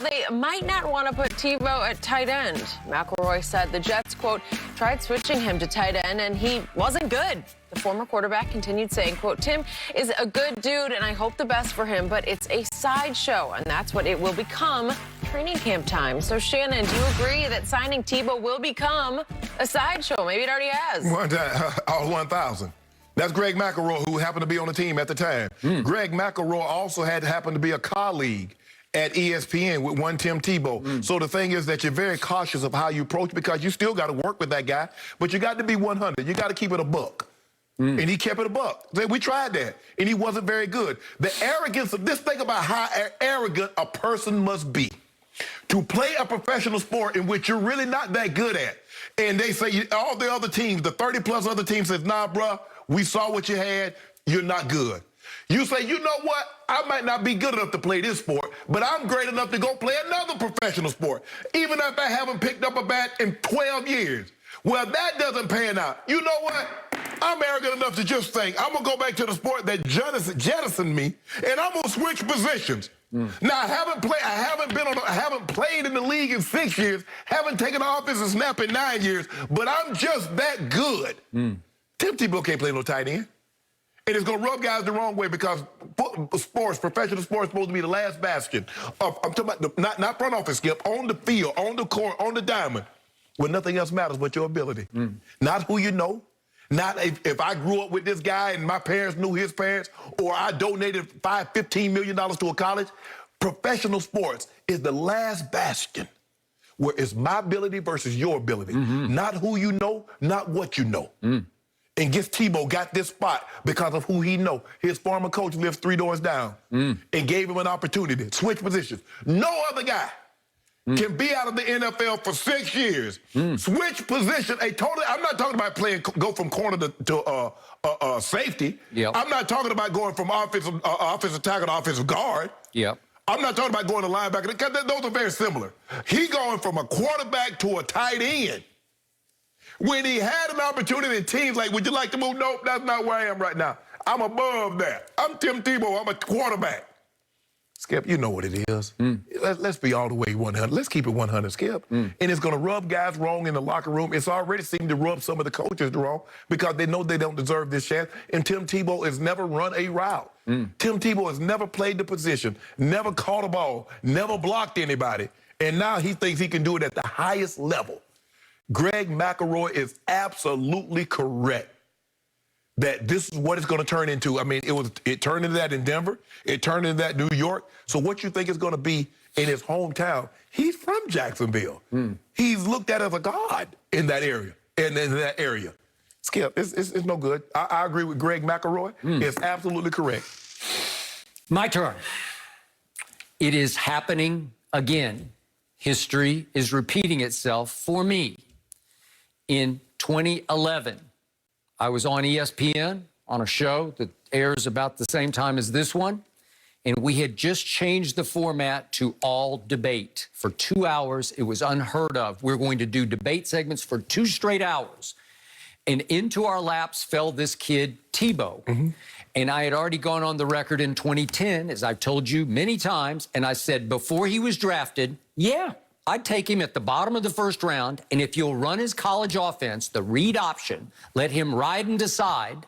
They might not want to put Tebow at tight end. McElroy said the Jets, quote, tried switching him to tight end and he wasn't good. The former quarterback continued saying, quote, Tim is a good dude and I hope the best for him, but it's a sideshow and that's what it will become training camp time. So, Shannon, do you agree that signing Tebow will become a sideshow? Maybe it already has. All 1,000. That's Greg McElroy, who happened to be on the team at the time. Greg McElroy also happened to be a colleague at ESPN with one Tim Tebow. So the thing is that you're very cautious of how you approach because you still got to work with that guy, but you got to be 100. You got to keep it a buck. And he kept it a buck. We tried that, and he wasn't very good. The arrogance of this, think about how arrogant a person must be to play a professional sport in which you're really not that good at. And they say, all the other teams, the 30-plus other teams says, nah, bruh, we saw what you had, you're not good. You say, you know what, I might not be good enough to play this sport, but I'm great enough to go play another professional sport, even if I haven't picked up a bat in 12 years. Well, that doesn't pan out. You know what? I'm arrogant enough to just think, I'm going to go back to the sport that jettisoned me, and I'm going to switch positions. Now, I haven't played in the league in 6 years, haven't taken an offensive snap in 9 years, but I'm just that good. Tim Tebow can't play no tight end. And it's going to rub guys the wrong way because sports, professional sports, is supposed to be the last bastion of, I'm talking about not front office, Skip, on the field, on the court, on the diamond, where nothing else matters but your ability. Not who you know, not if I grew up with this guy and my parents knew his parents, or I donated $15 million to a college. Professional sports is the last bastion where it's my ability versus your ability. Not who you know, not what you know. And Tebow got this spot because of who he know. His former coach lives 3 doors down and gave him an opportunity to switch positions. No other guy can be out of the NFL for 6 years, switch position, I'm not talking about go from corner to safety. I'm not talking about going from offensive tackle to offensive guard. I'm not talking about going to linebacker, because those are very similar. He going from a quarterback to a tight end. When he had an opportunity in teams like, would you like to move? Nope, that's not where I am right now. I'm above that. I'm Tim Tebow. I'm a quarterback. Skip, you know what it is. Let's be all the way 100. Let's keep it 100, Skip. And it's going to rub guys wrong in the locker room. It's already seemed to rub some of the coaches wrong because they know they don't deserve this chance. And Tim Tebow has never run a route. Tim Tebow has never played the position, never caught a ball, never blocked anybody. And now he thinks he can do it at the highest level. Greg McElroy is absolutely correct that this is what it's going to turn into. I mean, it turned into that in Denver. It turned into that in New York. So what you think is going to be in his hometown? He's from Jacksonville. He's looked at as a god in that area. Skip, it's no good. I agree with Greg McElroy. It's absolutely correct. My turn. It is happening again. History is repeating itself for me. In 2011, I was on ESPN on a show that airs about the same time as this one, and we had just changed the format to all debate. For 2 hours, it was unheard of. We're going to do debate segments for 2 straight hours. And into our laps fell this kid, Tebow. And I had already gone on the record in 2010, as I've told you many times, and I said before he was drafted, yeah, I'd take him at the bottom of the first round, and if you'll run his college offense, the read option, let him ride and decide,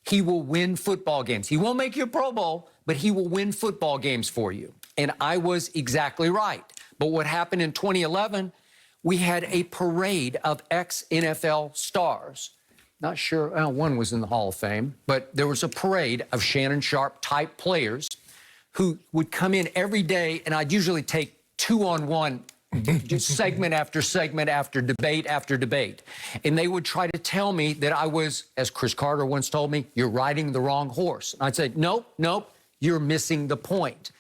he will win football games. He won't make you a Pro Bowl, but he will win football games for you. And I was exactly right. But what happened in 2011, we had a parade of ex-NFL stars. Not sure, one was in the Hall of Fame, but there was a parade of Shannon Sharpe-type players who would come in every day, and I'd usually take 2-on-1 segment after segment after debate. And they would try to tell me that I was, as Chris Carter once told me, you're riding the wrong horse. And I'd say, nope, you're missing the point.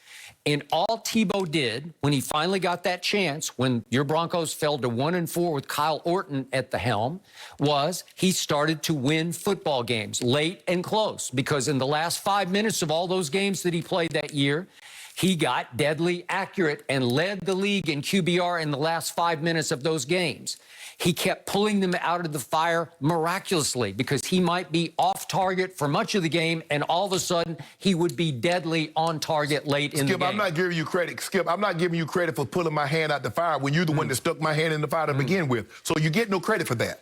And all Tebow did when he finally got that chance, when your Broncos fell to 1-4 with Kyle Orton at the helm, was he started to win football games late and close, because in the last 5 minutes of all those games that he played that year, He got deadly accurate and led the league in QBR in the last 5 minutes of those games. He kept pulling them out of the fire miraculously because he might be off target for much of the game, and all of a sudden he would be deadly on target late in the game. Skip, I'm not giving you credit. Skip, I'm not giving you credit for pulling my hand out the fire when you're the one that stuck my hand in the fire to begin with. So you get no credit for that.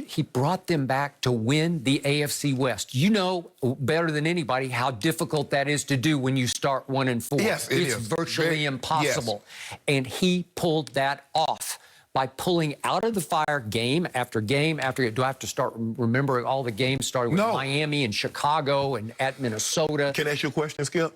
He brought them back to win the AFC West. You know better than anybody how difficult that is to do when you start 1-4. Yes, it is. It's virtually impossible. Yes. And he pulled that off by pulling out of the fire game after game after game. Do I have to start remembering all the games starting with Miami and Chicago and at Minnesota? Can I ask you a question, Skip?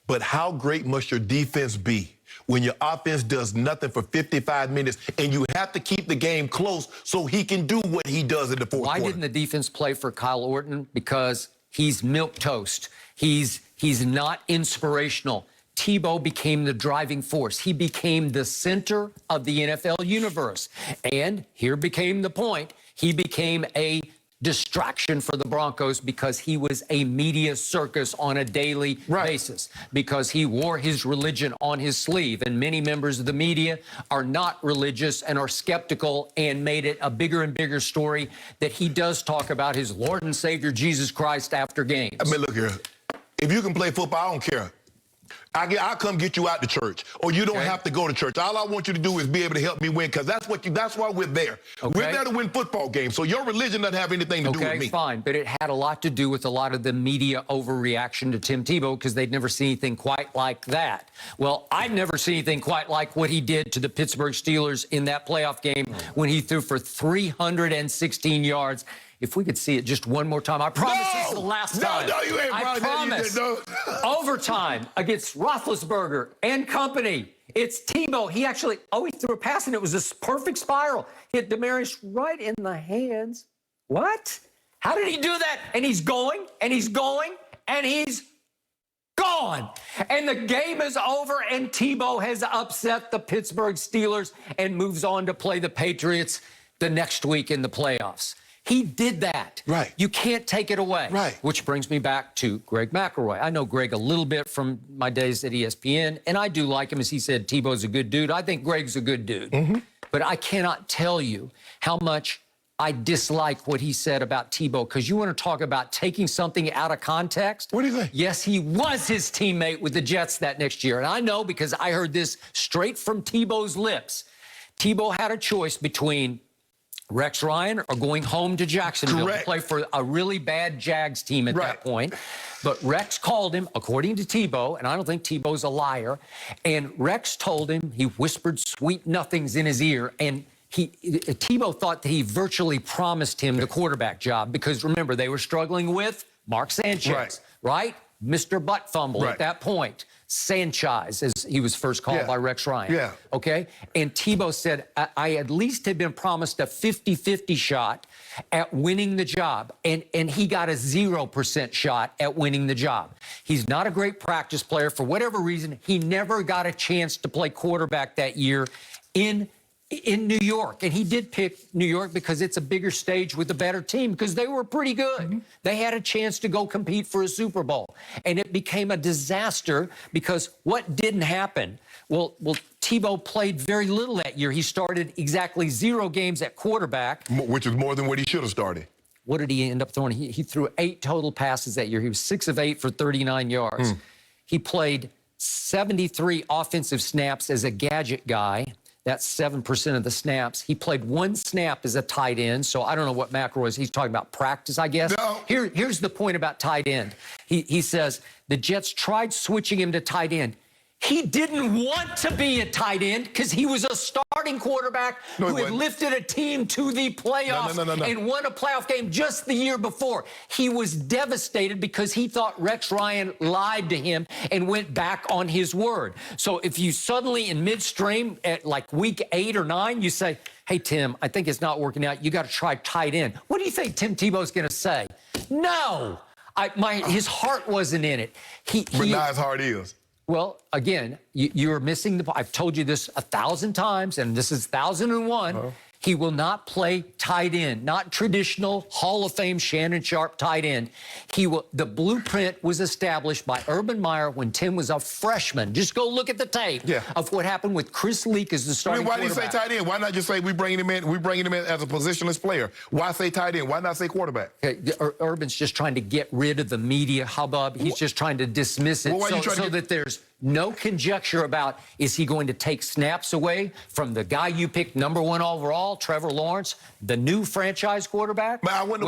But how great must your defense be when your offense does nothing for 55 minutes and you have to keep the game close so he can do what he does in the fourth quarter? Why didn't the defense play for Kyle Orton? Because he's milquetoast. He's not inspirational. Tebow became the driving force. He became the center of the NFL universe. And here became the point. He became a distraction for the Broncos because he was a media circus on a daily basis, because he wore his religion on his sleeve. And many members of the media are not religious and are skeptical and made it a bigger and bigger story that he does talk about his Lord and Savior Jesus Christ after games. I mean, look here. If you can play football, I don't care. I'll come get you out to church, or you don't have to go to church. All I want you to do is be able to help me win, because that's why we're there. We're there to win football games. So your religion doesn't have anything to do with me. Okay, fine. But it had a lot to do with a lot of the media overreaction to Tim Tebow because they'd never seen anything quite like that. Well, I've never seen anything quite like what he did to the Pittsburgh Steelers in that playoff game when he threw for 316 yards. If we could see it just one more time, I promise this is the last time. No, you ain't I promise. Overtime against Roethlisberger and company. It's Tebow. He threw a pass, and it was this perfect spiral. Hit Demaryius right in the hands. What? How did he do that? And he's going, and he's going, and he's gone. And the game is over, and Tebow has upset the Pittsburgh Steelers and moves on to play the Patriots the next week in the playoffs. He did that. Right. You can't take it away. Right. Which brings me back to Greg McElroy. I know Greg a little bit from my days at ESPN, and I do like him. As he said, Tebow's a good dude. I think Greg's a good dude. But I cannot tell you how much I dislike what he said about Tebow, because you want to talk about taking something out of context. What do you think? Yes, he was his teammate with the Jets that next year. And I know because I heard this straight from Tebow's lips. Tebow had a choice between Rex Ryan or going home to Jacksonville to play for a really bad Jags team at that point. But Rex called him, according to Tebow, and I don't think Tebow's a liar, and Rex told him, he whispered sweet nothings in his ear, and Tebow thought that he virtually promised him the quarterback job because, remember, they were struggling with Mark Sanchez, right? Mr. Butt Fumble at that point. Sanchez, as he was first called by Rex Ryan. Okay? And Tebow said, I at least had been promised a 50-50 shot at winning the job. And he got a 0% shot at winning the job. He's not a great practice player. For whatever reason, he never got a chance to play quarterback that year in New York. And he did pick New York because it's a bigger stage with a better team, because they were pretty good. They had a chance to go compete for a Super Bowl. And it became a disaster because what didn't happen? Well, Tebow played very little that year. He started exactly 0 games at quarterback. Which is more than what he should have started. What did he end up throwing? He threw 8 total passes that year. He was 6 of 8 for 39 yards. He played 73 offensive snaps as a gadget guy. That's 7% of the snaps. He played 1 snap as a tight end, so I don't know what McElroy is. He's talking about practice, I guess. No. Here's the point about tight end. He says the Jets tried switching him to tight end. He didn't want to be a tight end because he was a starting quarterback who had lifted a team to the playoffs and won a playoff game just the year before. He was devastated because he thought Rex Ryan lied to him and went back on his word. So if you suddenly in midstream at like week 8 or 9, you say, hey, Tim, I think it's not working out. You got to try tight end. What do you think Tim Tebow's going to say? No, his heart wasn't in it. But now his heart is. Well, again, you're missing the point. I've told you this 1,000 times, and this is 1,001. He will not play tight end, not traditional Hall of Fame Shannon Sharp tight end. The blueprint was established by Urban Meyer when Tim was a freshman. Just go look at the tape of what happened with Chris Leak as the starting why do you say tight end? Why not just say we bringing him in as a positionless player? Why say tight end? Why not say quarterback? Okay, Urban's just trying to get rid of the media hubbub. He's just trying to dismiss it so that there's no conjecture about, is he going to take snaps away from the guy you picked #1 overall, Trevor Lawrence, the new franchise quarterback? But I wonder